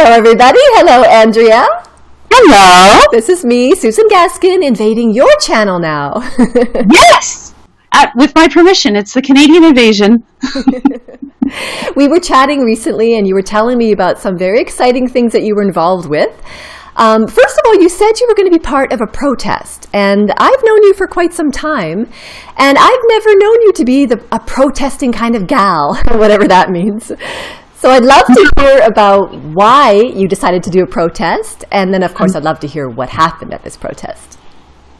Hello, everybody. Hello, Andrea. Hello. This is me, Susan Gaskin, invading your channel now. Yes! With my permission. It's the Canadian invasion. We were chatting recently, and you were telling me about some very exciting things that you were involved with. First of all, you said you were going to be part of a protest, and I've known you for quite some time, and I've never known you to be a protesting kind of gal, whatever that means. So I'd love to hear about why you decided to do a protest, and then, of course, I'd love to hear what happened at this protest.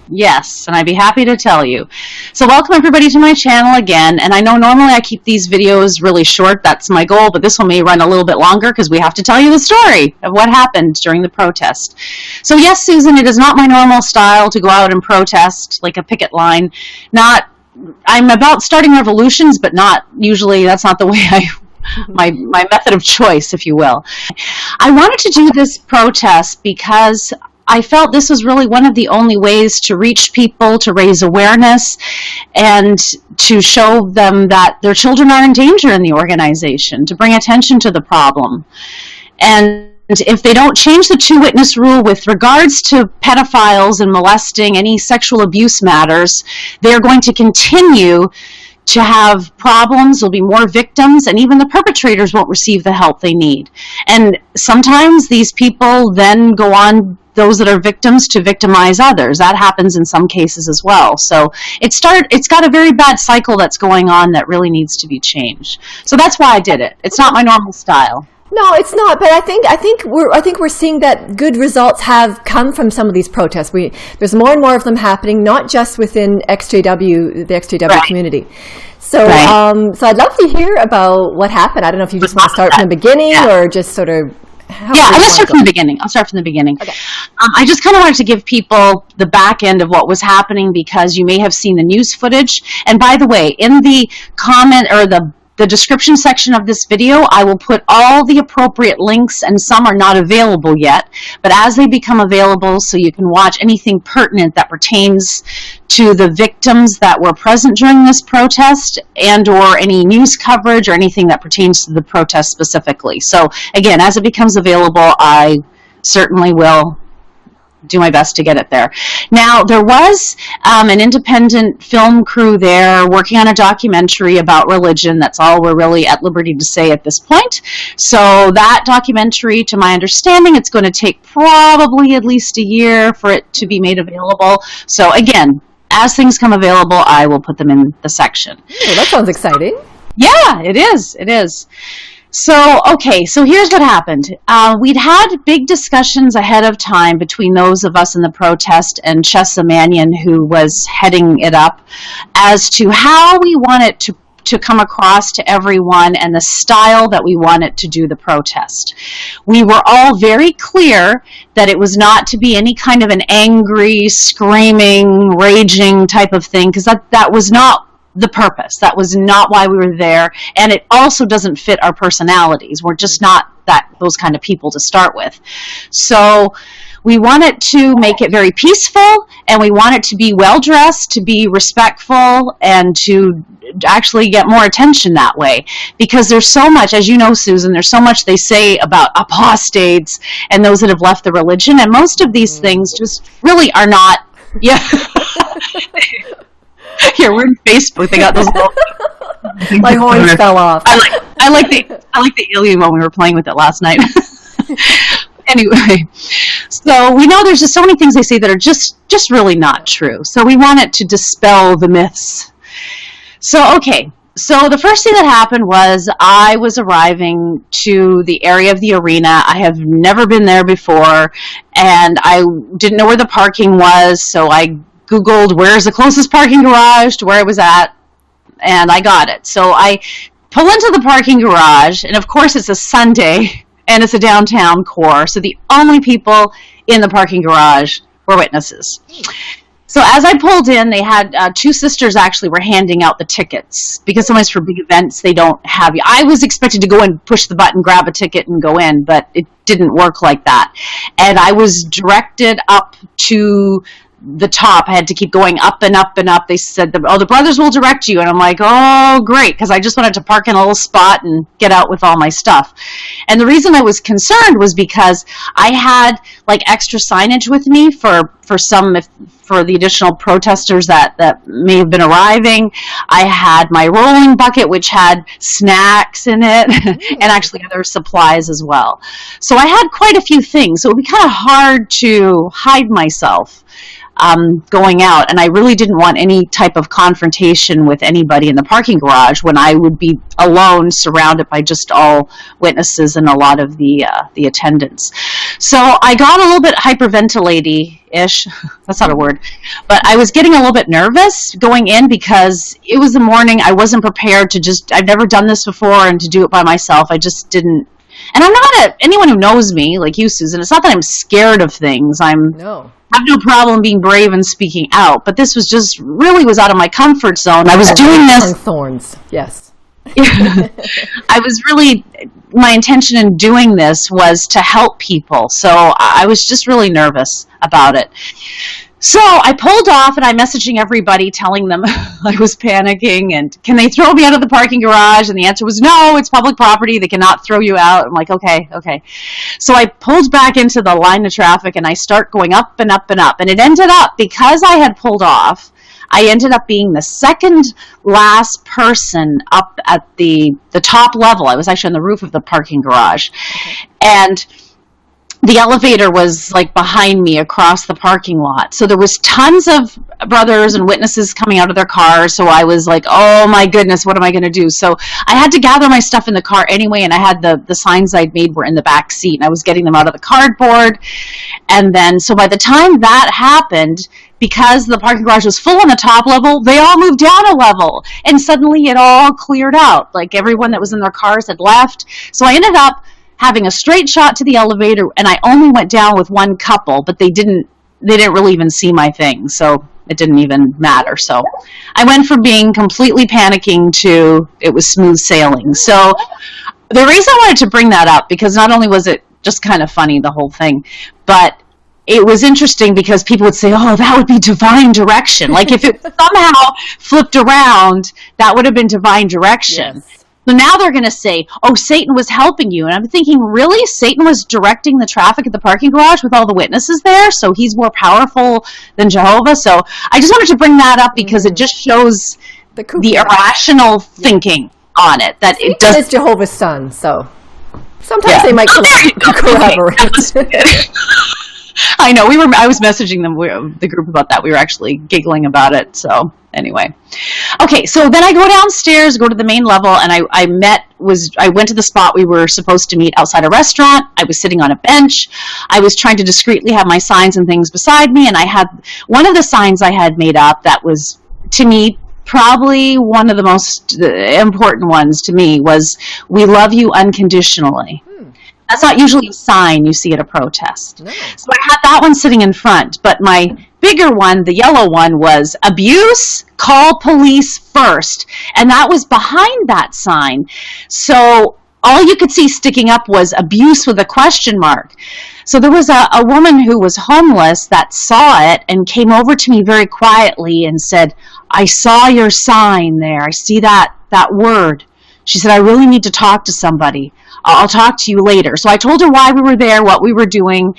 Yes, and I'd be happy to tell you. So welcome everybody to my channel again, and I know normally I keep these videos really short, that's my goal, but this one may run a little bit longer because we have to tell you the story of what happened during the protest. So yes, Susan, it is not my normal style to go out and protest like a picket line. I'm about starting revolutions, but not usually, that's not the way my method of choice, if you will. I wanted to do this protest because I felt this was really one of the only ways to reach people, to raise awareness, and to show them that their children are in danger in the organization, to bring attention to the problem. And if they don't change the two-witness rule with regards to pedophiles and molesting, any sexual abuse matters, they're going to continue to have problems, there'll be more victims, and even the perpetrators won't receive the help they need. And sometimes these people then go on, those that are victims, to victimize others. That happens in some cases as well. So it's got a very bad cycle that's going on that really needs to be changed. So that's why I did it. It's not my normal style. No, it's not. But I think we're seeing that good results have come from some of these protests. There's more and more of them happening, not just within the XJW right. community. So, right. So I'd love to hear about what happened. I don't know if you just want to start from the beginning or just sort of. Let's start from the beginning. I'll start from the beginning. Okay. I just kind of wanted to give people the back end of what was happening because you may have seen the news footage. And by the way, in the comment or the description section of this video, I will put all the appropriate links, and some are not available yet, but as they become available, so you can watch anything pertinent that pertains to the victims that were present during this protest, and or any news coverage or anything that pertains to the protest specifically. So again, as it becomes available, I certainly will do my best to get it there. Now, there was an independent film crew there working on a documentary about religion. That's all we're really at liberty to say at this point. So that documentary, to my understanding, it's going to take probably at least a year for it to be made available. So again, as things come available, I will put them in the section. Oh, that sounds exciting. Yeah, it is. It is. So, okay, so here's what happened. We'd had big discussions ahead of time between those of us in the protest and Chessa, who was heading it up, as to how we want it to come across to everyone and the style that we wanted to do the protest. We were all very clear that it was not to be any kind of an angry, screaming, raging type of thing, because that was not the purpose. That was not why we were there, and it also doesn't fit our personalities. We're just not those kind of people to start with. So we wanted to make it very peaceful, and we want it to be well dressed, to be respectful, and to actually get more attention that way, because there's so much, as you know, Susan, there's so much they say about apostates and those that have left the religion, and most of these things just really are not. Yeah. Here, we're in Facebook. They got those little my horns fell off. I like the alien one we were playing with it last night. Anyway, so we know there's just so many things they say that are just really not true. So we wanted to dispel the myths. So okay. So the first thing that happened was I was arriving to the area of the arena. I have never been there before, and I didn't know where the parking was, so I Googled where's the closest parking garage to where I was at, and I got it. So I pull into the parking garage, and of course it's a Sunday, and it's a downtown core, so the only people in the parking garage were witnesses. So as I pulled in, they had two sisters actually were handing out the tickets, because sometimes for big events they don't have you. I was expected to go and push the button, grab a ticket, and go in, but it didn't work like that. And I was directed up to the top. I had to keep going up and up and up. They said, the brothers will direct you. And I'm like, oh, great, because I just wanted to park in a little spot and get out with all my stuff. And the reason I was concerned was because I had like extra signage with me for the additional protesters that may have been arriving. I had my rolling bucket, which had snacks in it, and actually other supplies as well. So I had quite a few things. So it would be kind of hard to hide myself going out, and I really didn't want any type of confrontation with anybody in the parking garage when I would be alone, surrounded by just all witnesses and a lot of the attendants. So I got a little bit hyperventilating-ish, that's not a word, but I was getting a little bit nervous going in because it was the morning. I wasn't prepared to I've never done this before, and to do it by myself, I just didn't. And I'm not anyone who knows me, like you, Susan, it's not that I'm scared of things. I have no problem being brave and speaking out, but this was just really was out of my comfort zone. I was doing this. Thorns, yes. I was really, my intention in doing this was to help people, so I was just really nervous about it. So I pulled off, and I'm messaging everybody, telling them I was panicking, and can they throw me out of the parking garage? And the answer was no, it's public property. They cannot throw you out. I'm like, okay. So I pulled back into the line of traffic, and I start going up and up and up. And it ended up, because I had pulled off, I ended up being the second last person up at the top level. I was actually on the roof of the parking garage. Okay. And the elevator was like behind me across the parking lot. So there was tons of brothers and witnesses coming out of their cars. So I was like, oh my goodness, what am I going to do? So I had to gather my stuff in the car anyway. And I had the signs I'd made were in the back seat, and I was getting them out of the cardboard. And then, so by the time that happened, because the parking garage was full on the top level, they all moved down a level. And suddenly it all cleared out. Like everyone that was in their cars had left. So I ended up having a straight shot to the elevator, and I only went down with one couple, but they didn't really even see my thing, so it didn't even matter. So I went from being completely panicking to it was smooth sailing. So the reason I wanted to bring that up, because not only was it just kind of funny, the whole thing, but it was interesting because people would say, oh, that would be divine direction. Like if it somehow flipped around, that would have been divine direction. Yes. So now they're going to say, oh, Satan was helping you. And I'm thinking, really? Satan was directing the traffic at the parking garage with all the witnesses there? So he's more powerful than Jehovah? So I just wanted to bring that up because it just shows the irrational thinking on it. That it does. It's Jehovah's son, so sometimes they might collaborate. I know. I was messaging the group about that. We were actually giggling about it. So anyway, okay. So then I go downstairs, go to the main level, and I went to the spot we were supposed to meet outside a restaurant. I was sitting on a bench. I was trying to discreetly have my signs and things beside me, and I had one of the signs I had made up that was, to me, probably one of the most important ones to me was, "We love you unconditionally." That's not usually a sign you see at a protest. No. So I had that one sitting in front, but my bigger one, the yellow one, was abuse, call police first. And that was behind that sign. So all you could see sticking up was abuse with a question mark. So there was a woman who was homeless that saw it and came over to me very quietly and said, I saw your sign there. I see that word. She said, I really need to talk to somebody. I'll talk to you later. So I told her why we were there, what we were doing,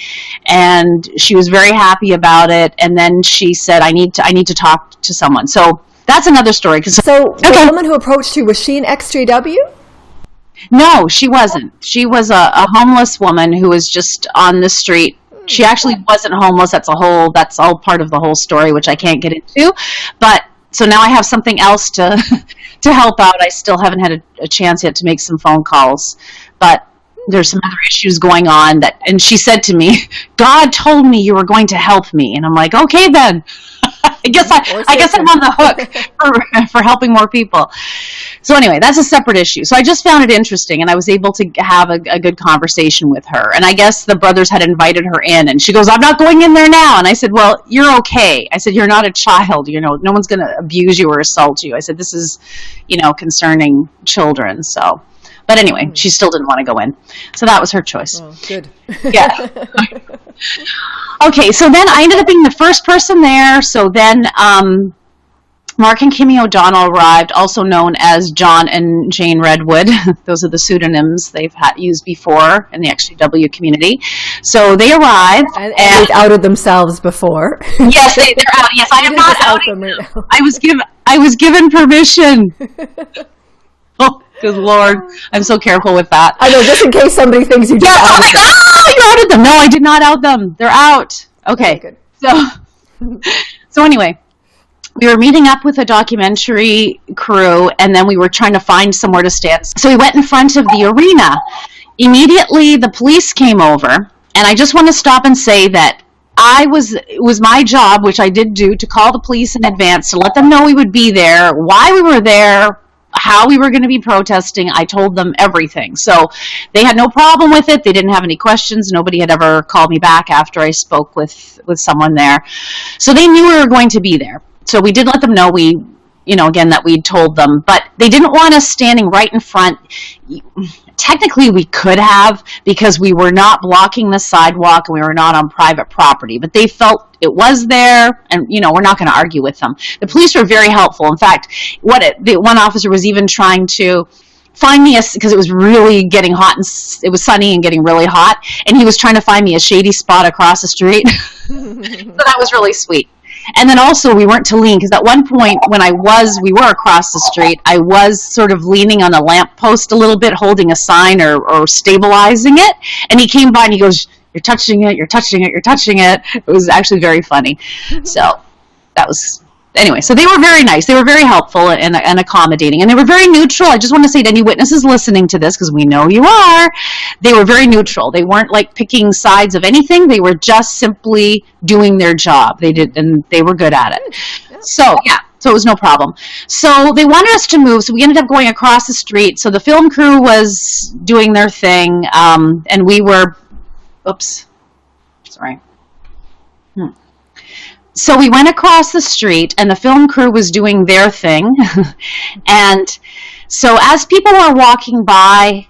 and she was very happy about it. And then she said, I need to talk to someone. So that's another story. So the woman who approached you, was she an XJW? No, she wasn't. She was a homeless woman who was just on the street. She actually wasn't homeless. That's all part of the whole story, which I can't get into. But so now I have something else to help out. I still haven't had a chance yet to make some phone calls, but there's some other issues going on and she said to me, God told me you were going to help me. And I'm like, okay, then I guess I'm on the hook for helping more people. So anyway, that's a separate issue. So I just found it interesting, and I was able to have a good conversation with her. And I guess the brothers had invited her in, and she goes, I'm not going in there now. And I said, well, you're okay. I said, you're not a child. No one's going to abuse you or assault you. I said, this is, concerning children. So, but anyway, she still didn't want to go in. So that was her choice. Oh, good. Yeah. Okay, so then I ended up being the first person there. So then Mark and Kimmy O'Donnell arrived, also known as John and Jane Redwood. Those are the pseudonyms they've used before in the XGW community. So they arrived. And they've outed themselves before. Yes, they're out. Yes, I am not outing them. Right, I was given permission. Oh, good Lord. I'm so careful with that. I know, just in case somebody thinks you did. Yes, you outed them. No, I did not out them. They're out. Okay. Good. So anyway, we were meeting up with a documentary crew, and then we were trying to find somewhere to stand. So we went in front of the arena. Immediately, the police came over, and I just want to stop and say that it was my job, which I did do, to call the police in advance to let them know we would be there, why we were there, how we were going to be protesting. I told them everything. So they had no problem with it. They didn't have any questions. Nobody had ever called me back after I spoke with someone there. So they knew we were going to be there. So we did let them know again, that we'd told them, but they didn't want us standing right in front. Technically, we could have, because we were not blocking the sidewalk and we were not on private property, but they felt it was there, and, we're not going to argue with them. The police were very helpful. In fact, the one officer was even trying to find me, because it was really getting hot, and it was sunny and getting really hot, and he was trying to find me a shady spot across the street. So that was really sweet. And then also we weren't to lean, because at one point when we were across the street, I was sort of leaning on a lamppost a little bit, holding a sign or stabilizing it. And he came by and he goes, "You're touching it, you're touching it, you're touching it." It was actually very funny. So that was... Anyway, so they were very nice. They were very helpful and accommodating. And they were very neutral. I just want to say to any witnesses listening to this, because we know you are, they were very neutral. They weren't like picking sides of anything. They were just simply doing their job. They did, and they were good at it. So, yeah. So it was no problem. So they wanted us to move, so we ended up going across the street. So the film crew was doing their thing, and we were... Oops. Sorry. So we went across the street, and the film crew was doing their thing. And so as people were walking by,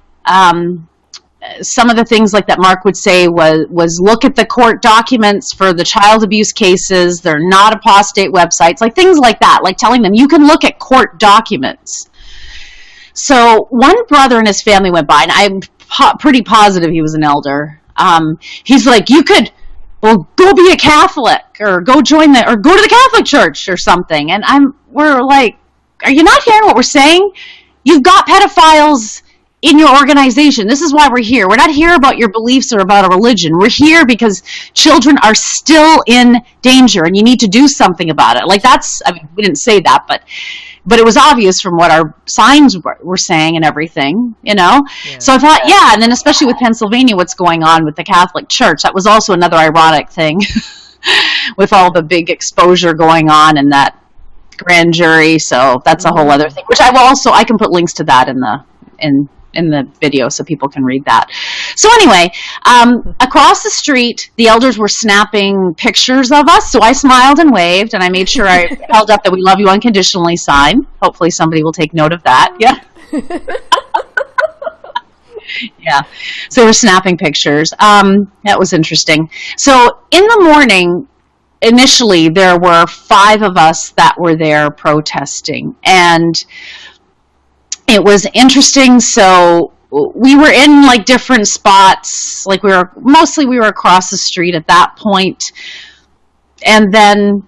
some of the things like that Mark would say was look at the court documents for the child abuse cases. They're not apostate websites, like things like that, like telling them you can look at court documents. So one brother and his family went by, and I'm pretty positive he was an elder. He's like, "You could... well, go be a Catholic, or go to the Catholic Church or something." And we're like, "Are you not hearing what we're saying? You've got pedophiles in your organization. This is why we're here. We're not here about your beliefs or about a religion. We're here because children are still in danger, and you need to do something about it." Like, we didn't say that, but it was obvious from what our signs were saying and everything, Yeah. So I thought, yeah, and then especially with Pennsylvania, what's going on with the Catholic Church, that was also another ironic thing with all the big exposure going on in that grand jury. So that's a whole other thing, which I can put links to that in the video so people can read that. So anyway, across the street, the elders were snapping pictures of us. So I smiled and waved, and I made sure I held up the "We love you unconditionally" sign. Hopefully somebody will take note of that. Yeah. Yeah. So we're snapping pictures. That was interesting. So in the morning, initially, there were 5 of us that were there protesting. And it was interesting. So we were in like different spots. Like we were across the street at that point. And then,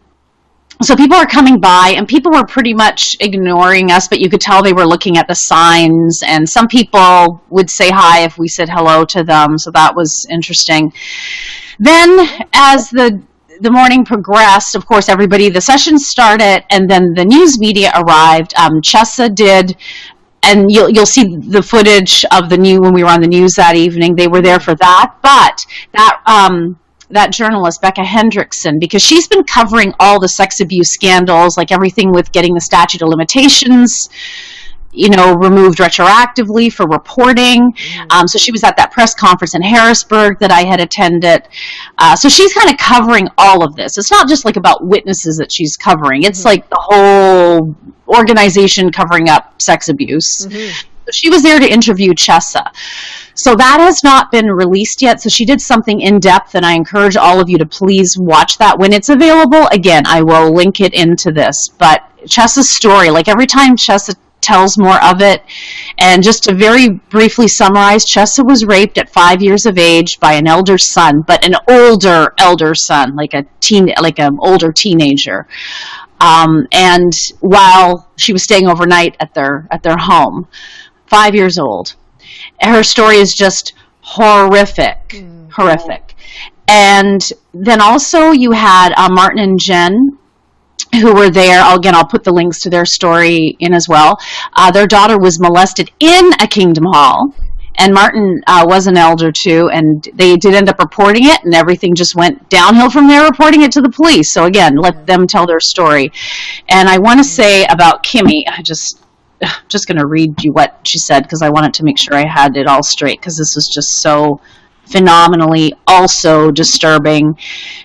so people were coming by, and people were pretty much ignoring us, but you could tell they were looking at the signs. And some people would say hi if we said hello to them. So that was interesting. Then as the morning progressed, of course, the session started, and then the news media arrived. Chessa did... And you'll see the footage of when we were on the news that evening. They were there for that. But that journalist, Becca Hendrickson, because she's been covering all the sex abuse scandals, like everything with getting the statute of limitations, removed retroactively for reporting. So she was at that press conference in Harrisburg that I had attended. So she's kind of covering all of this. It's not just like about witnesses that she's covering. It's like the whole organization covering up sex abuse. She was there to interview Chessa. So that has not been released yet. So she did something in depth, and I encourage all of you to please watch that when it's available. Again, I will link it into this. But Chessa's story, like every time Chessa tells more of it, and just to very briefly summarize, Chessa was raped at 5 years of age by an elder son, but an elder son, like an older teenager. And while she was staying overnight at their home, 5 years old. Her story is just horrific. And then also you had Martin and Jen, who were there. Again, I'll put the links to their story in as well. Their daughter was molested in a Kingdom Hall, and Martin was an elder too, and they did end up reporting it, and everything just went downhill from there, reporting it to the police. So again, let them tell their story. And I want to say about Kimmy, I'm just going to read you what she said, because I wanted to make sure I had it all straight, because this was just so phenomenally also disturbing.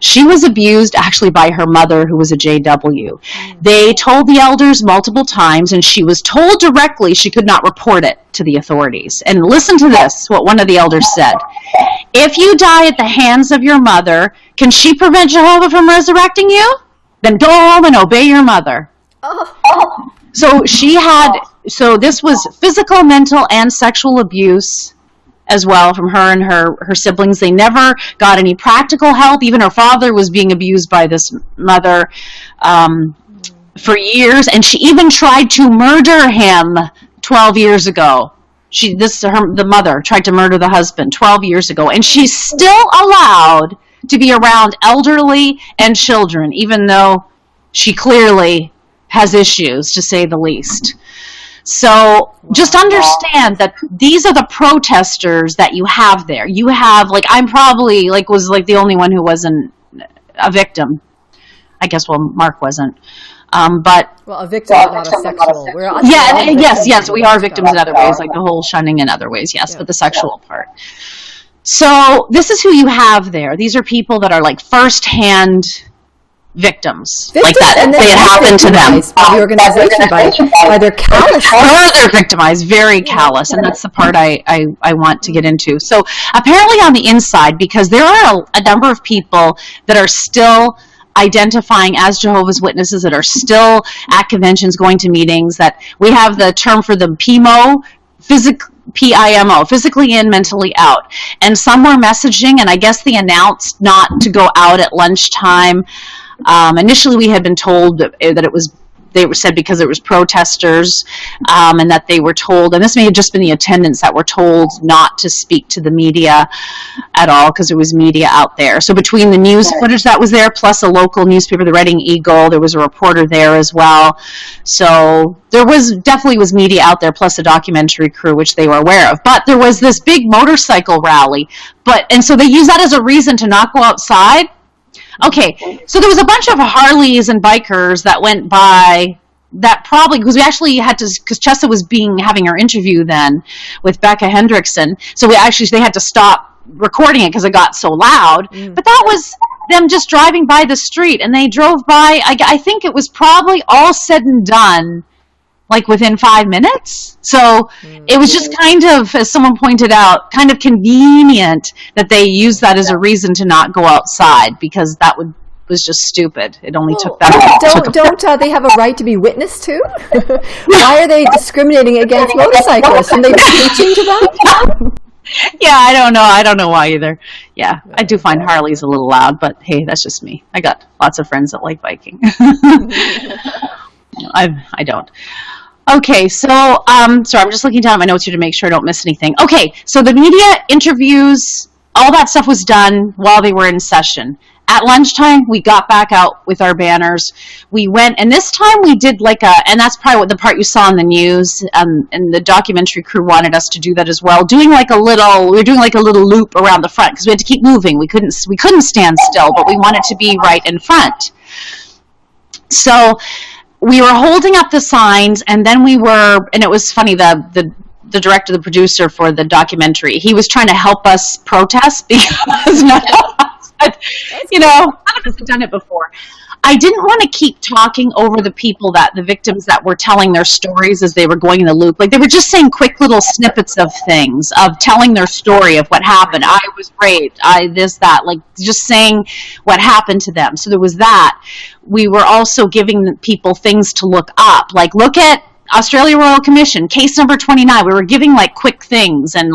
She was abused actually by her mother, who was a JW. They told the elders multiple times, and she was told directly she could not report it to the authorities. And listen to this, what one of the elders said. If you die at the hands of your mother, can she prevent Jehovah from resurrecting you? Then go home and obey your mother. So so this was physical, mental, and sexual abuse as well from her and her siblings. They never got any practical help. Even her father was being abused by this mother for years, and she even tried to murder him 12 years ago. The mother tried to murder the husband 12 years ago, and she's still allowed to be around elderly and children, even though she clearly has issues, to say the least. So just understand that these are the protesters that you have there. You have, like, I'm probably, was the only one who wasn't a victim. I guess, well, Mark wasn't. But well, a victim, not a sexual. Yes, we are victims in other ways, like the whole shunning in other ways, yes, but the sexual part. So this is who you have there. These are people that are like first-hand victims like that. And it happened to them. By the organization, by their callous. Further victimized, very callous, and that's the part I want to get into. So apparently on the inside, because there are a number of people that are still identifying as Jehovah's Witnesses, that are still at conventions, going to meetings, that we have the term for them, PIMO, PIMO, physically in, mentally out. And some were messaging, and I guess they announced not to go out at lunchtime. Initially, we had been told that they said because it was protesters, and that they were told, and this may have just been the attendants that were told not to speak to the media at all, because there was media out there. So between the news footage that was there, plus a local newspaper, the Reading Eagle, there was a reporter there as well. So there definitely was media out there, plus a documentary crew, which they were aware of. But there was this big motorcycle rally, and so they used that as a reason to not go outside. Okay, so there was a bunch of Harleys and bikers that went by that, probably because we actually had to, because Chessa was having her interview then with Becca Hendrickson, so they had to stop recording it because it got so loud. But that was them just driving by the street, and they drove by, I think it was probably all said and done like within 5 minutes. So it was just kind of, as someone pointed out, kind of convenient that they used that as a reason to not go outside, because that was just stupid. It only took that. Don't they have a right to be witness to? Why are they discriminating against motorcyclists? Shouldn't they be teaching to them? Yeah, I don't know. I don't know why either. Yeah, I do find Harley's a little loud, but hey, that's just me. I got lots of friends that like biking. I don't. Okay, so sorry, I'm just looking down at my notes here to make sure I don't miss anything. Okay, so the media interviews, all that stuff was done while they were in session. At lunchtime, we got back out with our banners. We went, and this time we did and that's probably what the part you saw in the news, and the documentary crew wanted us to do that as well. We were doing like a little loop around the front, because we had to keep moving. We couldn't stand still, but we wanted to be right in front. So we were holding up the signs, and then and it was funny, the director, the producer for the documentary, he was trying to help us protest, because none of us had done it before. I didn't want to keep talking over the people the victims that were telling their stories as they were going in the loop. Like, they were just saying quick little snippets of things, of telling their story of what happened. I was raped, this, that, like just saying what happened to them. So there was that. We were also giving people things to look up, like look at Australia Royal Commission, case number 29. We were giving like quick things, and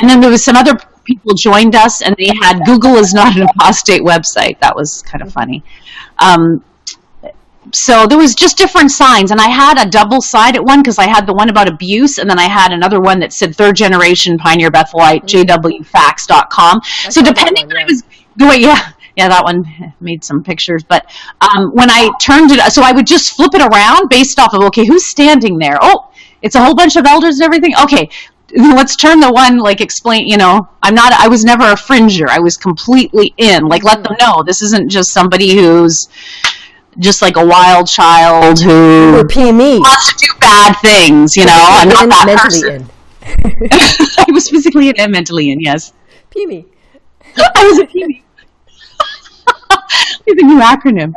then there was some other people joined us, and they had Google is not an apostate website. That was kind of funny. So there was just different signs, and I had a double-sided one because I had the one about abuse, and then I had another one that said third generation Pioneer Bethelite, jwfacts.com. So depending when I was going, yeah, that one made some pictures. But when I turned it, so I would just flip it around based off of, okay, who's standing there? Oh, it's a whole bunch of elders and everything. Okay, let's turn the one, like, explain, I was never a fringer. I was completely in. Like, let them know this isn't just somebody who's just like a wild child who wants to do bad things, I'm not that person. I was physically and mentally in, yes. PME. I was a PME. It's a new acronym.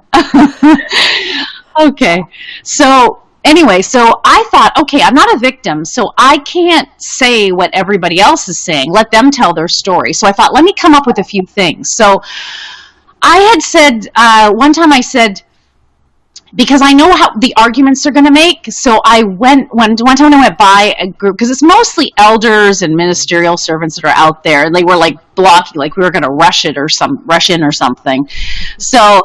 Okay. So anyway, so I thought, okay, I'm not a victim, so I can't say what everybody else is saying. Let them tell their story. So I thought, let me come up with a few things. So I had said, one time I said, because I know how the arguments they're going to make. So I one time I went by a group, because it's mostly elders and ministerial servants that are out there, and they were like blocking, like we were going to rush in or something. So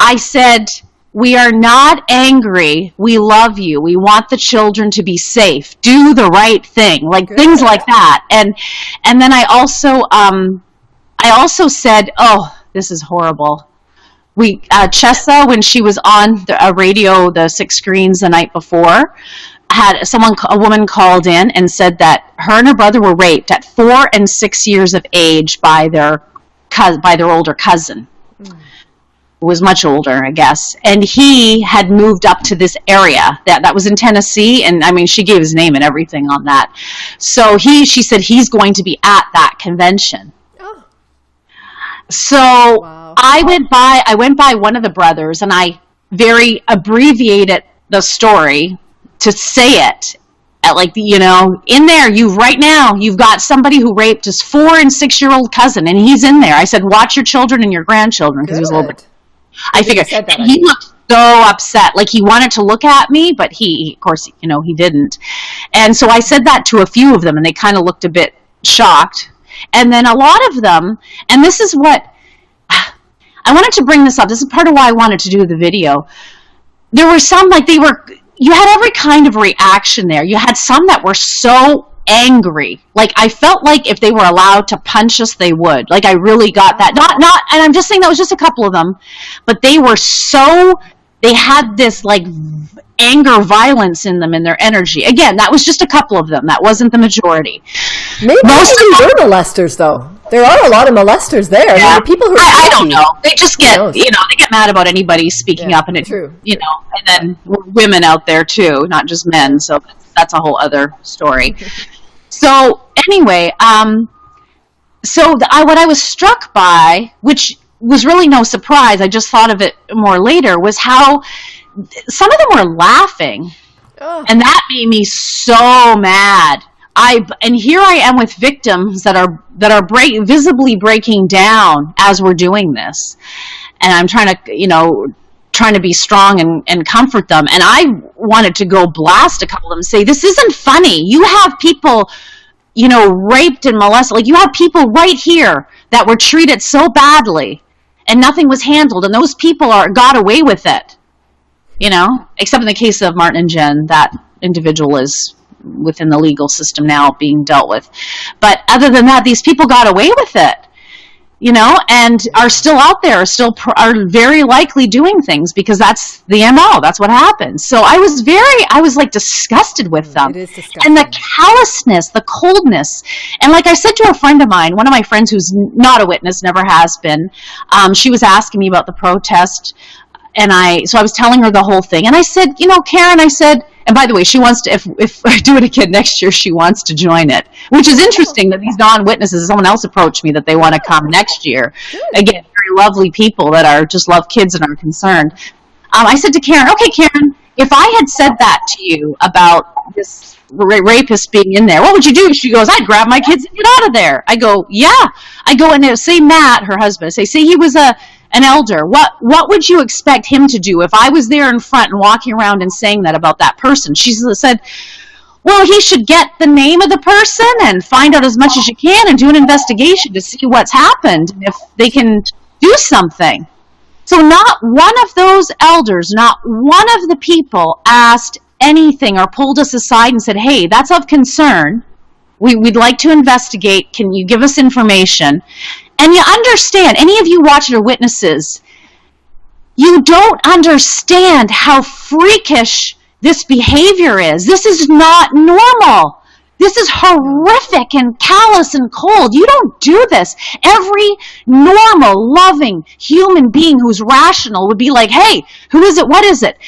I said, we are not angry. We love you. We want the children to be safe. Do the right thing, like good. Things like that. And then I also said, oh, this is horrible. Chessa, when she was on the radio, the 6 screens the night before, had a woman called in and said that her and her brother were raped at 4 and 6 years of age by their older cousin. Who was much older, I guess, and he had moved up to this area that was in Tennessee, and I mean, she gave his name and everything on that. So she said he's going to be at that convention. Oh. So wow. I went by one of the brothers, and I very abbreviated the story to say it. In there, right now, you've got somebody who raped his 4 and 6-year-old cousin, and he's in there. I said, watch your children and your grandchildren, because he was a little bit. I figured, and he looked so upset, like he wanted to look at me, but he, of course, he didn't. And so I said that to a few of them, and they kind of looked a bit shocked. And then a lot of them, and this is what, I wanted to bring this up. This is part of why I wanted to do the video. There were some, you had every kind of reaction there. You had some that were so angry. Like, I felt like if they were allowed to punch us, they would. Like, I really got that. And I'm just saying that was just a couple of them, but they had this, like, anger, violence in them, in their energy. Again, that was just a couple of them. That wasn't the majority. Maybe most of them were molesters, though. There are a lot of molesters there. Yeah. There are people who are I don't know. They just get, they get mad about anybody speaking up, and it, true. And then women out there too, not just men. So that's a whole other story. So anyway, what I was struck by, which was really no surprise, I just thought of it more later, was how some of them were laughing. Oh. And that made me so mad. And here I am with victims that are visibly breaking down as we're doing this. And I'm trying to be strong and comfort them. And I wanted to go blast a couple of them and say, this isn't funny. You have people, raped and molested. Like, you have people right here that were treated so badly and nothing was handled. And those people got away with it, except in the case of Martin and Jen, that individual is within the legal system now being dealt with. But other than that, these people got away with it. And are still out there, are very likely doing things because that's the MO. That's what happens. So I was like disgusted with them. It is disgusting. And the callousness, the coldness. And like I said to a friend of mine, one of my friends who's not a witness, never has been, she was asking me about the protest. So I was telling her the whole thing. And I said, Karen, and by the way, she wants to, if I do it again next year, she wants to join it, which is interesting that these non-witnesses, someone else approached me that they want to come next year. Again, very lovely people that are just love kids and are concerned. I said to Karen, okay, Karen, if I had said that to you about this rapist being in there, what would you do? She goes, I'd grab my kids and get out of there. I go, yeah. I go, and say Matt, her husband, say he was an elder. What would you expect him to do if I was there in front and walking around and saying that about that person? She said, well, he should get the name of the person and find out as much as you can and do an investigation to see what's happened and if they can do something. So not one of those elders, not one of the people asked anything or pulled us aside and said, hey, that's of concern. We'd like to investigate. Can you give us information? And you understand, any of you watching or witnesses, you don't understand how freakish this behavior is. This is not normal. This is horrific and callous and cold. You don't do this. Every normal, loving human being who's rational would be like, hey, who is it? What is it?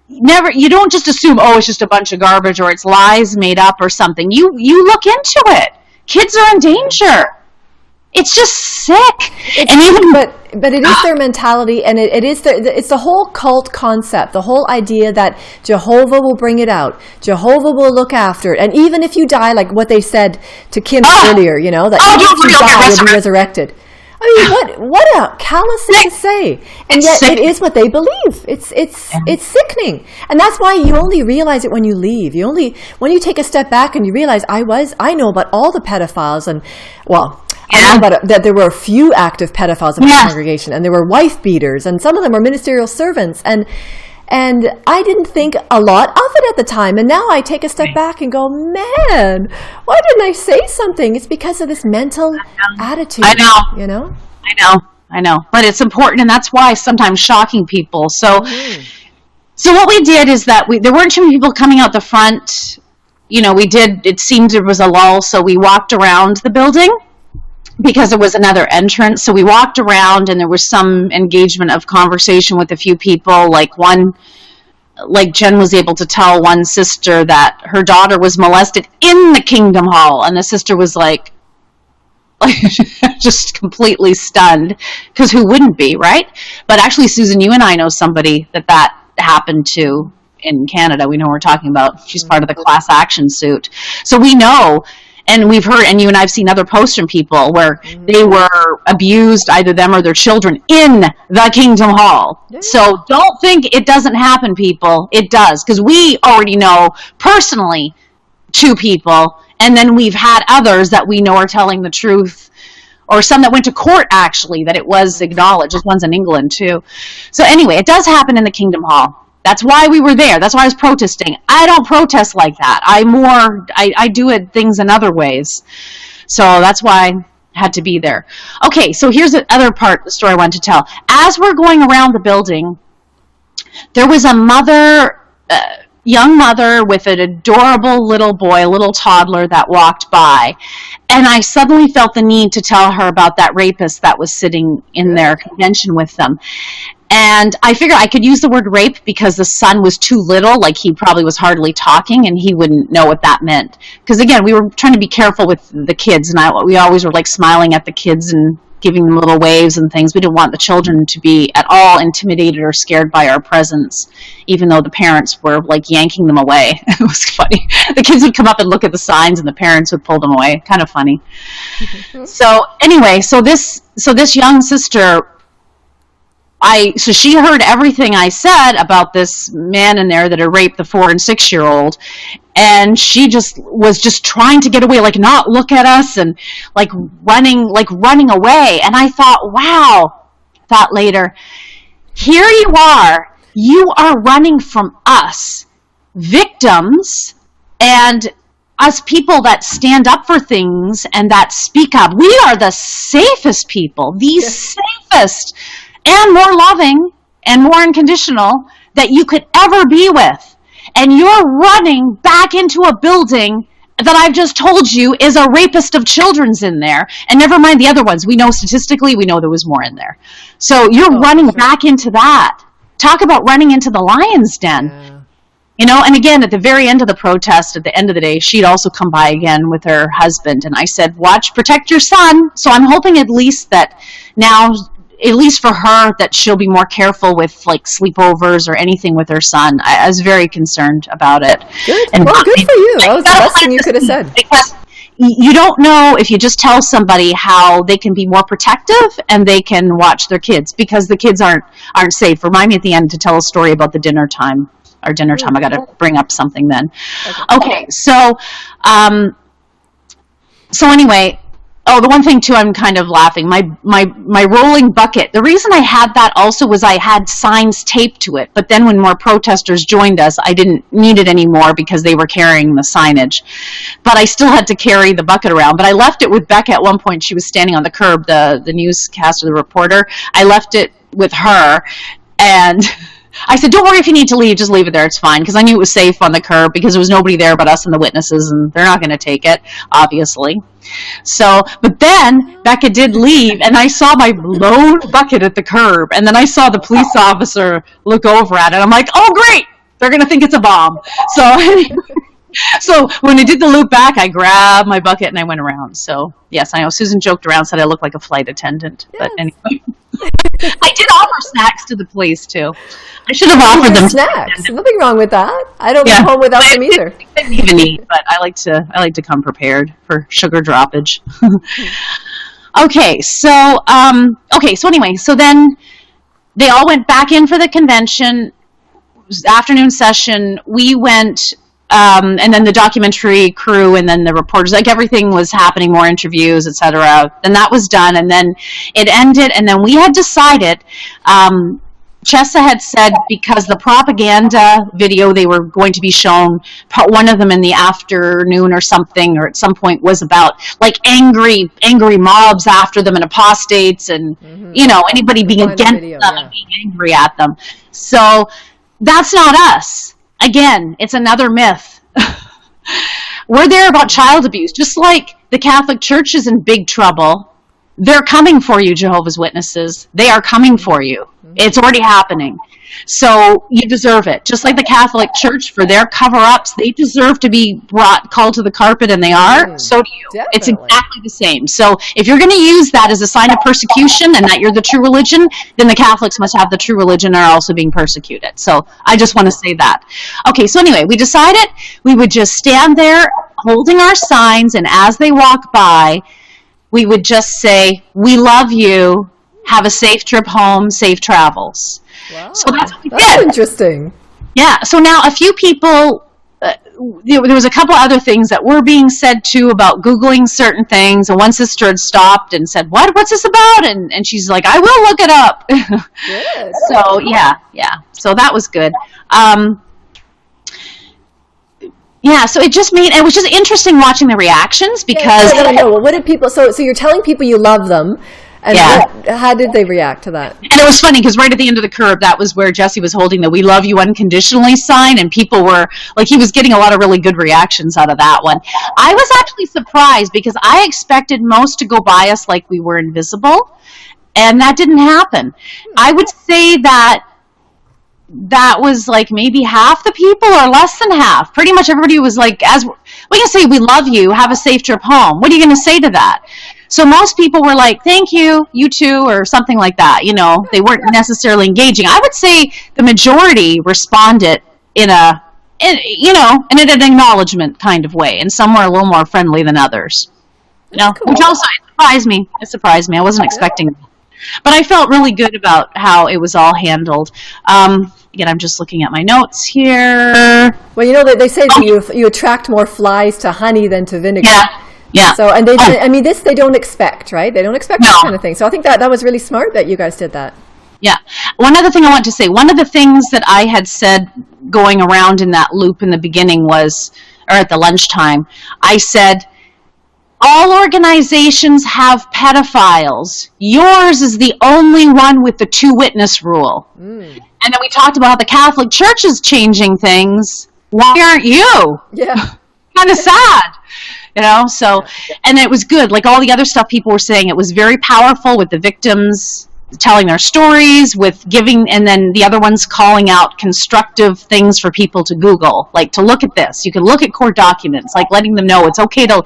You don't just assume, oh, it's just a bunch of garbage or it's lies made up or something. You look into it. Kids are in danger. It's just sick. But it is their mentality, and it's the whole cult concept, the whole idea that Jehovah will bring it out, Jehovah will look after it, and even if you die, like what they said to Kim earlier, that even if you die, you'll be resurrected. I mean, what a callous thing to say, and yet it is what they believe. It's sickening, and that's why you only realize it when you leave. When you take a step back and you realize I know about all the pedophiles, and I know about that there were a few active pedophiles in my congregation, and there were wife beaters, and some of them were ministerial servants, and I didn't think a lot of it at the time, and now I take a step back and go, man, why didn't I say something? It's because of this mental attitude. I know, but it's important, and that's why sometimes shocking people. So what we did is that there weren't too many people coming out the front. It seemed there was a lull, so we walked around the building, because there was another entrance. So we walked around and there was some engagement of conversation with a few people. Like Jen was able to tell one sister that her daughter was molested in the Kingdom Hall. And the sister was like just completely stunned, because who wouldn't be, right? But actually, Susan, you and I know somebody that happened to in Canada. We know what we're talking about. She's part of the class action suit. So we know. And we've heard, and you and I have seen other posts from people where they were abused, either them or their children, in the Kingdom Hall. Yeah. So don't think it doesn't happen, people. It does, because we already know personally 2 people, and then we've had others that we know are telling the truth, or some that went to court, actually, that it was acknowledged. This one's in England, too. So anyway, it does happen in the Kingdom Hall. That's why we were there. That's why I was protesting. I don't protest like that. I do things in other ways. So that's why I had to be there. Okay, so here's the other part of the story I wanted to tell. As we're going around the building, there was a young mother with an adorable little boy, a little toddler that walked by. And I suddenly felt the need to tell her about that rapist that was sitting in their convention with them. And I figured I could use the word rape because the son was too little, like he probably was hardly talking, and he wouldn't know what that meant. Because again, we were trying to be careful with the kids, and we always were like smiling at the kids and giving them little waves and things. We didn't want the children to be at all intimidated or scared by our presence, even though the parents were like yanking them away. It was funny. The kids would come up and look at the signs, and the parents would pull them away. Kind of funny. So anyway, so this young sister, so she heard everything I said about this man in there that had raped the 4- and 6-year-old, and she was just trying to get away, like not look at us, and like running away. And I thought later, here you are running from us, victims, and us people that stand up for things and that speak up. We are the safest people, safest, and more loving and more unconditional that you could ever be with. And you're running back into a building that I've just told you is a rapist of children's in there. And never mind the other ones. We know statistically, we know there was more in there. So you're running back into that. Talk about running into the lion's den. Yeah. And again, at the very end of the protest, at the end of the day, she'd also come by again with her husband. And I said, protect your son. So I'm hoping at least that now at least for her, that she'll be more careful with like sleepovers or anything with her son. I was very concerned about it. Good. And Well, good for you. That was the best thing you could have said. Because you don't know if you just tell somebody how they can be more protective and they can watch their kids, because the kids aren't safe. Remind me at the end to tell a story about the dinner time. I got to bring up something then. Okay. So anyway, the one thing too, I'm kind of laughing. My rolling bucket. The reason I had that also was I had signs taped to it. But then when more protesters joined us, I didn't need it anymore because they were carrying the signage. But I still had to carry the bucket around. But I left it with Becca at one point. She was standing on the curb, the newscaster, the reporter. I left it with her, and I said, don't worry if you need to leave, just leave it there, it's fine, because I knew it was safe on the curb because there was nobody there but us and the witnesses, and they're not going to take it, obviously. So, but then Becca did leave, and I saw my lone bucket at the curb, and then I saw the police officer look over at it. I'm like, oh, great, they're going to think it's a bomb. So when I did the loop back, I grabbed my bucket and I went around. So, yes, I know Susan joked around, said I looked like a flight attendant. Yes. But anyway, I did offer snacks to the police, too. I should have offered them snacks. Nothing wrong with that. I don't go home without them either. I didn't even eat, but I like to come prepared for sugar droppage. Okay, so anyway, so then they all went back in for the convention. Afternoon session, we went, and then the documentary crew and then the reporters, like everything was happening, more interviews, etc. And that was done, and then it ended, and then we had decided, Chessa had said, because the propaganda video they were going to be shown, one of them in the afternoon or something, or at some point, was about like angry mobs after them and apostates and, anybody being against them and being angry at them. So that's not us. Again, it's another myth. We're there about child abuse. Just like the Catholic Church is in big trouble, they're coming for you, Jehovah's Witnesses. They are coming for you. It's already happening. So you deserve it. Just like the Catholic Church, for their cover-ups, they deserve to be called to the carpet, and they are. So do you. Definitely. It's exactly the same. So if you're going to use that as a sign of persecution and that you're the true religion, then the Catholics must have the true religion and are also being persecuted. So I just want to say that. Okay, so anyway, we decided we would just stand there holding our signs, and as they walk by, we would just say, "We love you. Have a safe trip home, safe travels." Wow. So that's what we did. That's interesting. Yeah. So now a few people, there was a couple other things that were being said too about Googling certain things. And one sister had stopped and said, what's this about? And she's like, I will look it up. Good. So yeah. So that was good. Yeah, so it was just interesting watching the reactions because... I know. Well, what did people... So you're telling people you love them, and how did they react to that? And it was funny because right at the end of the curb, that was where Jesse was holding the "We love you unconditionally" sign, and people were, like, he was getting a lot of really good reactions out of that one. I was actually surprised because I expected most to go by us like we were invisible, and that didn't happen. I would say that was like maybe half the people or less than half. Pretty much everybody was like, as we can say, "We love you, have a safe trip home." What are you going to say to that? So most people were like, "Thank you, you too," or something like that. They weren't necessarily engaging. I would say the majority responded in an acknowledgement kind of way, and some were a little more friendly than others. Cool. Which also surprised me. It surprised me. I wasn't expecting it. But I felt really good about how it was all handled. Again, I'm just looking at my notes here. Well, they say that you attract more flies to honey than to vinegar. Yeah. So, and they don't expect, right? They don't expect that kind of thing. So I think that was really smart that you guys did that. Yeah. One other thing I want to say, one of the things that I had said going around in that loop in the beginning was, or at the lunchtime, I said, all organizations have pedophiles. Yours is the only one with the 2-witness rule. And then we talked about how the Catholic Church is changing things. Why aren't you? Yeah. Kind of sad. So, and it was good. Like all the other stuff people were saying, it was very powerful with the victims telling their stories, with giving, and then the other one's calling out constructive things for people to Google, like to look at this. You can look at court documents, like letting them know it's okay to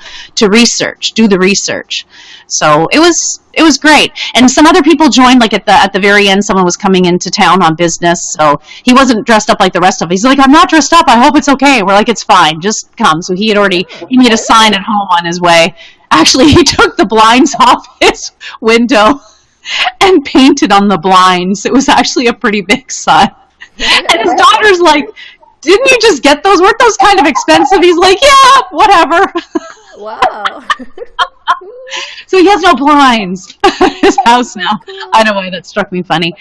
research, do the research. So it was great. And some other people joined, like at the very end, someone was coming into town on business, so he wasn't dressed up like the rest of us. He's like, I'm not dressed up, I hope it's okay. We're like, it's fine, just come. So he made a sign at home on his way. Actually, he took the blinds off his window and painted on the blinds. It was actually a pretty big sign. And his daughter's like, didn't you just get those? Weren't those kind of expensive? He's like, yeah, whatever. Wow. So he has no blinds in his house now. I don't know why that struck me funny.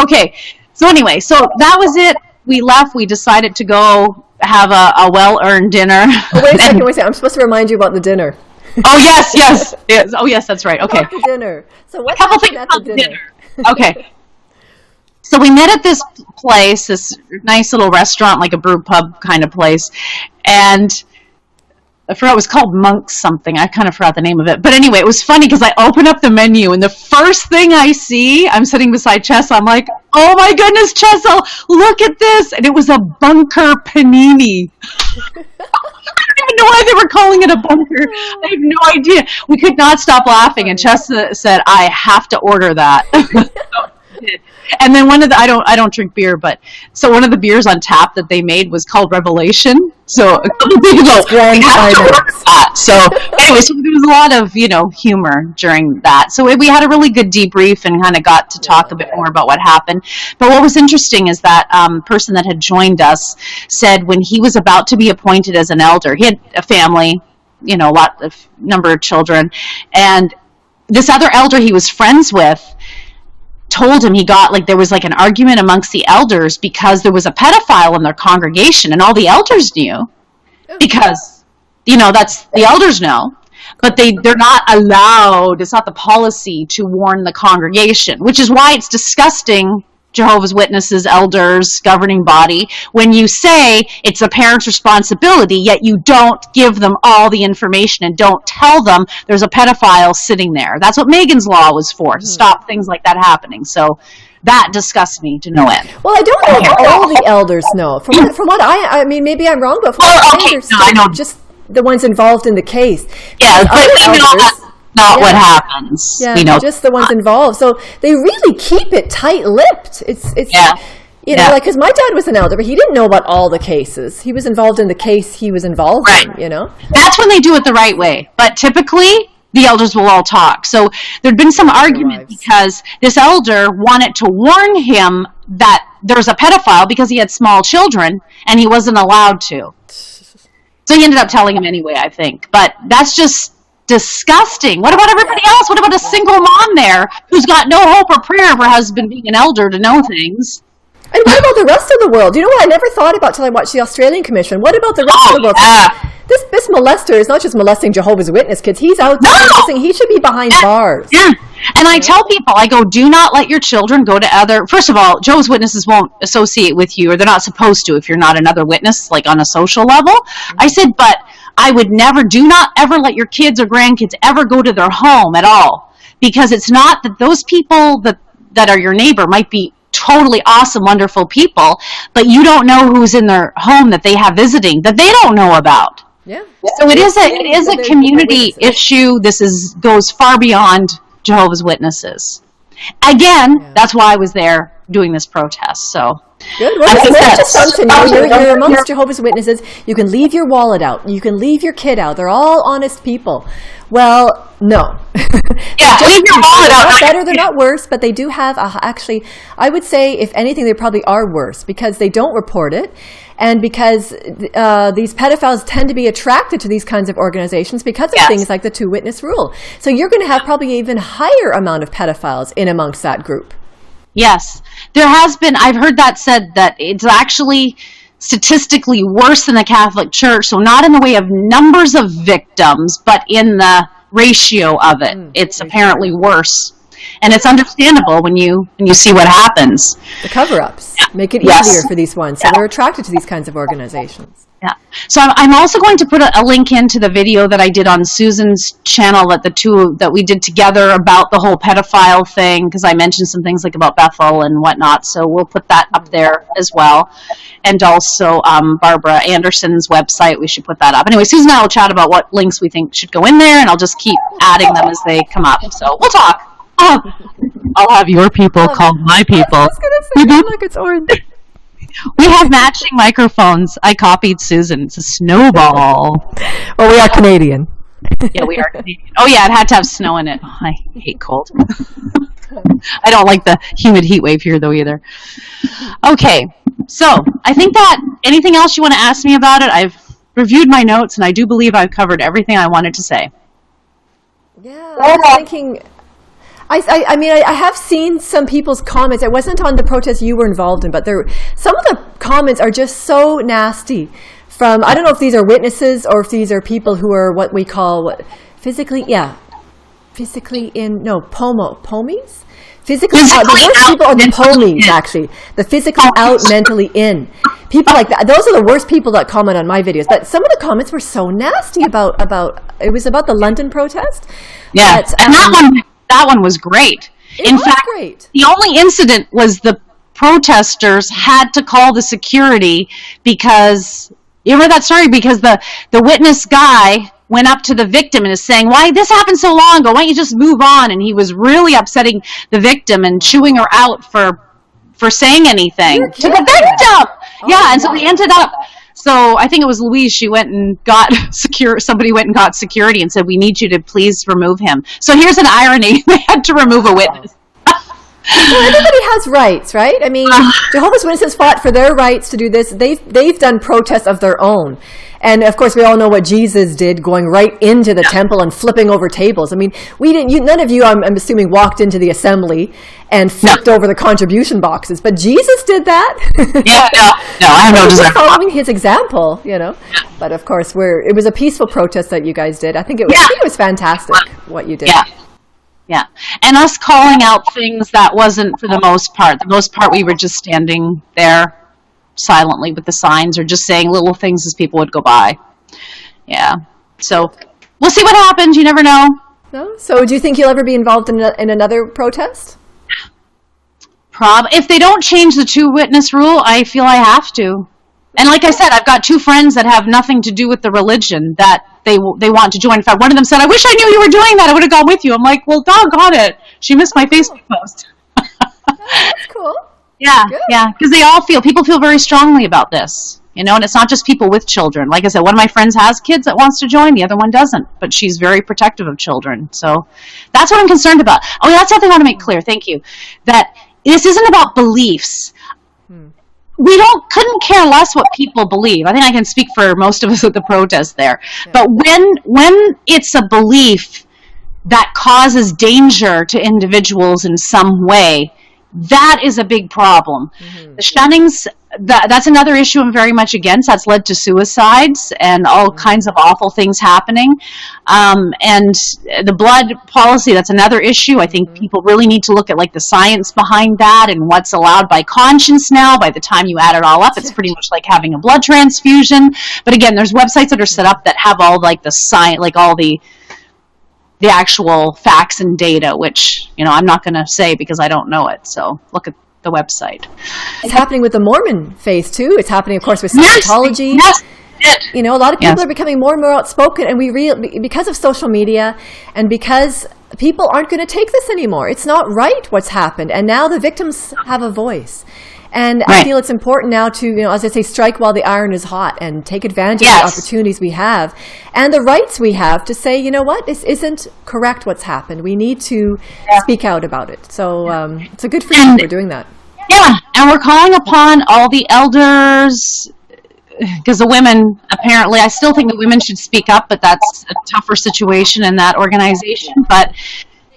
Okay, so anyway, so that was it. We left. We decided to go have a well-earned dinner. Oh, wait a second. I'm supposed to remind you about the dinner. Oh, yes. Oh, yes, that's right. Okay. The dinner. So what happened at the dinner? Okay. So we met at this place, this nice little restaurant, like a brew pub kind of place. And I forgot, it was called Monk's something. I kind of forgot the name of it. But anyway, it was funny because I opened up the menu, and the first thing I see, I'm sitting beside Chessa. I'm like, oh my goodness, Chessa, look at this. And it was a bunker panini. I don't even know why they were calling it a bunker. I have no idea. We could not stop laughing, and Chessa said, I have to order that. And then one of the, I don't drink beer, but so one of the beers on tap that they made was called Revelation. So a couple people have to order that. So anyway, so there was a lot of, humor during that. So we had a really good debrief and kind of got to talk a bit more about what happened. But what was interesting is that person that had joined us said when he was about to be appointed as an elder, he had a family, number of children, and this other elder he was friends with told him there was like an argument amongst the elders because there was a pedophile in their congregation, and all the elders knew because, that's the elders know, but they're not allowed. It's not the policy to warn the congregation, which is why it's disgusting, Jehovah's Witnesses, elders, governing body, when you say it's a parent's responsibility, yet you don't give them all the information and don't tell them there's a pedophile sitting there. That's what Megan's Law was for, to stop things like that happening. So that disgusts me to no end. Well, I don't know if all the elders know. From what I mean, maybe I'm wrong, but from what I understand, I know just the ones involved in the case. Yeah, but that's not what happens. Yeah, just the ones involved. So they really keep it tight-lipped. It's because my dad was an elder, but he didn't know about all the cases. He was involved in the case he was involved in, That's when they do it the right way. But typically, the elders will all talk. So there'd been some argument because this elder wanted to warn him that there's a pedophile because he had small children, and he wasn't allowed to. So he ended up telling him anyway, I think. But that's just disgusting. What about everybody else? What about a single mom there who's got no hope or prayer of her husband being an elder to know things? And what about the rest of the world? You know what I never thought about till I watched the Australian Commission? What about the rest of the world? Yeah. This molester is not just molesting Jehovah's Witness kids. He's out there molesting. He should be behind bars. Yeah. And I tell people, I go, do not let your children go to other... First of all, Jehovah's Witnesses won't associate with you, or they're not supposed to if you're not another witness, like on a social level. I said, but I would do not ever let your kids or grandkids ever go to their home at all. Because it's not that those people that are your neighbor might be totally awesome, wonderful people, but you don't know who's in their home that they have visiting that they don't know about. Yeah. So it is a community issue. This goes far beyond Jehovah's Witnesses. Again, that's why I was there doing this protest. So good. Well, it's just something. You're amongst Jehovah's Witnesses. You can leave your wallet out. You can leave your kid out. They're all honest people. Well, no. Yeah, leave your wallet out. They're not better. They're not worse. But they do have actually. I would say, if anything, they probably are worse because they don't report it, and because these pedophiles tend to be attracted to these kinds of organizations because of things like the two-witness rule. So you're going to have probably even higher amount of pedophiles in amongst that group. Yes, there has been. I've heard that said that it's actually statistically worse than the Catholic Church. So not in the way of numbers of victims, but in the ratio of it. It's apparently worse. And it's understandable when you see what happens. The cover-ups make it easier for these ones. So they're attracted to these kinds of organizations. Yeah. So I'm also going to put a link into the video that I did on Susan's channel that we did together about the whole pedophile thing, because I mentioned some things like about Bethel and whatnot. So we'll put that up there as well. And also Barbara Anderson's website, we should put that up. Anyway, Susan and I will chat about what links we think should go in there, and I'll just keep adding them as they come up. So we'll talk. I'll have your people call my people. I was going to say, look, it's orange. We have matching microphones. I copied Susan. It's a snowball. Well, we are Canadian. Yeah, we are Canadian. Oh, yeah, it had to have snow in it. Oh, I hate cold. I don't like the humid heat wave here, though, either. Okay, so I think that anything else you want to ask me about it? I've reviewed my notes, and I do believe I've covered everything I wanted to say. Yeah, I was thinking... I mean, I have seen some people's comments. It wasn't on the protest you were involved in, but some of the comments are just so nasty. From, I don't know if these are witnesses or if these are people who are what we call physically in, pomies? Physically out, the worst people are the pomies, actually. The physically out, mentally in. People like that. Those are the worst people that comment on my videos. But some of the comments were so nasty about it was about the London protest. Yeah, and that one was great. In fact, great. The only incident was the protesters had to call the security because, you remember that story? Because the witness guy went up to the victim and is saying, why this happened so long ago? Why don't you just move on? And he was really upsetting the victim and chewing her out for saying anything to the victim. And so they ended up... So I think it was Louise. She went and got somebody went and got security and said, we need you to please remove him. So here's an irony. They had to remove a witness. Well, everybody has rights, right? I mean, Jehovah's Witnesses fought for their rights to do this. They've done protests of their own. And of course, we all know what Jesus did, going right into the temple and flipping over tables. I mean, none of you, I'm assuming, walked into the assembly and flipped over the contribution boxes, but Jesus did that. No, I have no desire. Following his example, you know. But of course, it was a peaceful protest that you guys did. I think it was fantastic what you did. Yeah, and us calling out things that wasn't for the most part. The most part, we were just standing there silently with the signs or just saying little things as people would go by. Yeah. So we'll see what happens. You never know. No? So do you think you'll ever be involved in another protest? If they don't change the 2-witness rule, I feel I have to. And like I said, I've got 2 friends that have nothing to do with the religion that they want to join. In fact, one of them said, I wish I knew you were doing that. I would have gone with you. I'm like, well, doggone it. She missed my Facebook post. That's cool. Yeah, because people feel very strongly about this, you know, and it's not just people with children. Like I said, one of my friends has kids that wants to join, the other one doesn't, but she's very protective of children. So that's what I'm concerned about. Oh, yeah, that's something I want to make clear. Thank you. That this isn't about beliefs. We couldn't care less what people believe. I think I can speak for most of us at the protest there. Yeah. But when it's a belief that causes danger to individuals in some way, that is a big problem. Mm-hmm. The shunnings, that's another issue I'm very much against. That's led to suicides and all kinds of awful things happening. And the blood policy, that's another issue. I think people really need to look at like the science behind that and what's allowed by conscience now. By the time you add it all up, it's pretty much like having a blood transfusion. But again, there's websites that are set up that have all like the science, like all the actual facts and data, which, you know, I'm not going to say because I don't know it. So look at the website. It's happening with the Mormon faith too. It's happening, of course, with Scientology. Yes. You know, a lot of people are becoming more and more outspoken, and because of social media and because people aren't going to take this anymore. It's not right what's happened, and now the victims have a voice. And I feel it's important now to, you know, as I say, strike while the iron is hot and take advantage of the opportunities we have and the rights we have to say, you know what, this isn't correct what's happened. We need to speak out about it. So it's a good for you for doing that. Yeah, and we're calling upon all the elders, because the women, apparently, I still think the women should speak up, but that's a tougher situation in that organization. But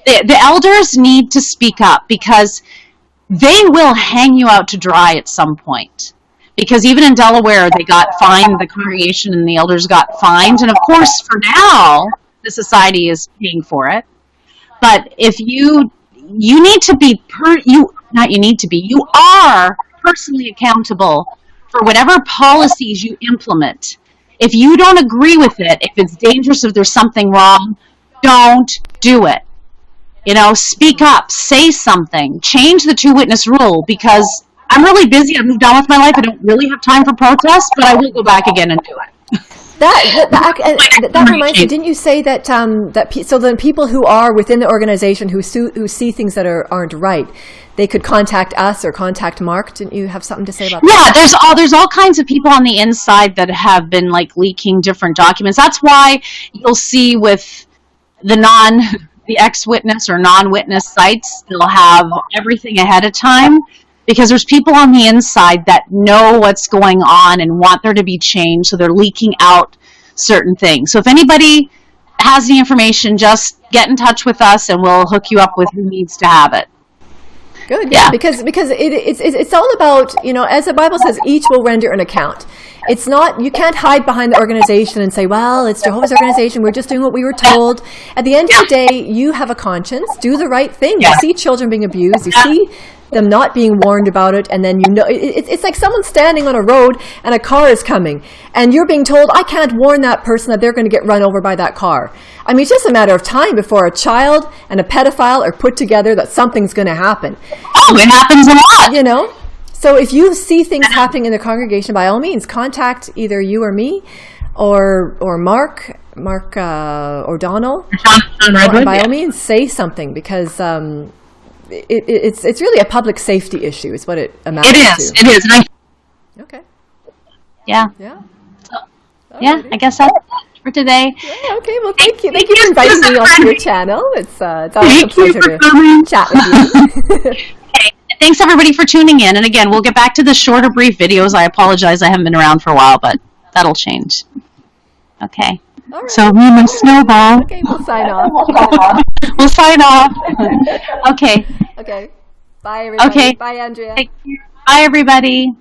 the elders need to speak up because they will hang you out to dry at some point. Because even in Delaware, they got fined, the congregation and the elders got fined. And of course, for now, the society is paying for it. But if you need to be, you are personally accountable for whatever policies you implement. If you don't agree with it, if it's dangerous, if there's something wrong, don't do it. Speak up, say something, change the 2-witness rule, because I'm really busy. I've moved on with my life. I don't really have time for protests, but I will go back again and do it. That reminds me. Didn't you say that so the people who are within the organization who see things that aren't right, they could contact us or contact Mark? Didn't you have something to say about that? Yeah, there's all kinds of people on the inside that have been leaking different documents. That's why you'll see with the ex-witness or non-witness sites, they'll have everything ahead of time, because there's people on the inside that know what's going on and want there to be change, so they're leaking out certain things. So if anybody has the information, just get in touch with us and we'll hook you up with who needs to have it. Good, yeah, because it's all about, as the Bible says, each will render an account. It's not, you can't hide behind the organization and say, well, it's Jehovah's organization, we're just doing what we were told. At the end of the day, you have a conscience, do the right thing. You see children being abused, you see them not being warned about it, and then it's like someone standing on a road and a car is coming, and you're being told, I can't warn that person that they're going to get run over by that car. I mean, it's just a matter of time before a child and a pedophile are put together that something's going to happen. Oh, it happens a lot. So if you see things happening in the congregation, by all means, contact either you or me, or Mark O'Donnell. By all means, say something, because it's really a public safety issue, is what it amounts to. It is. Okay. Yeah. Yeah. I guess that's it for today. Yeah, okay. Well, thank you. Thank you for inviting me onto your channel. It's always a pleasure to chat with you. Okay. Thanks, everybody, for tuning in. And again, we'll get back to the shorter, brief videos. I apologize. I haven't been around for a while, but that'll change. Okay. All right. So, me and my snowball. Okay, we'll sign off. We'll sign off. Okay. Okay. Bye, everybody. Okay. Bye, Andrea. Take care. Bye, everybody.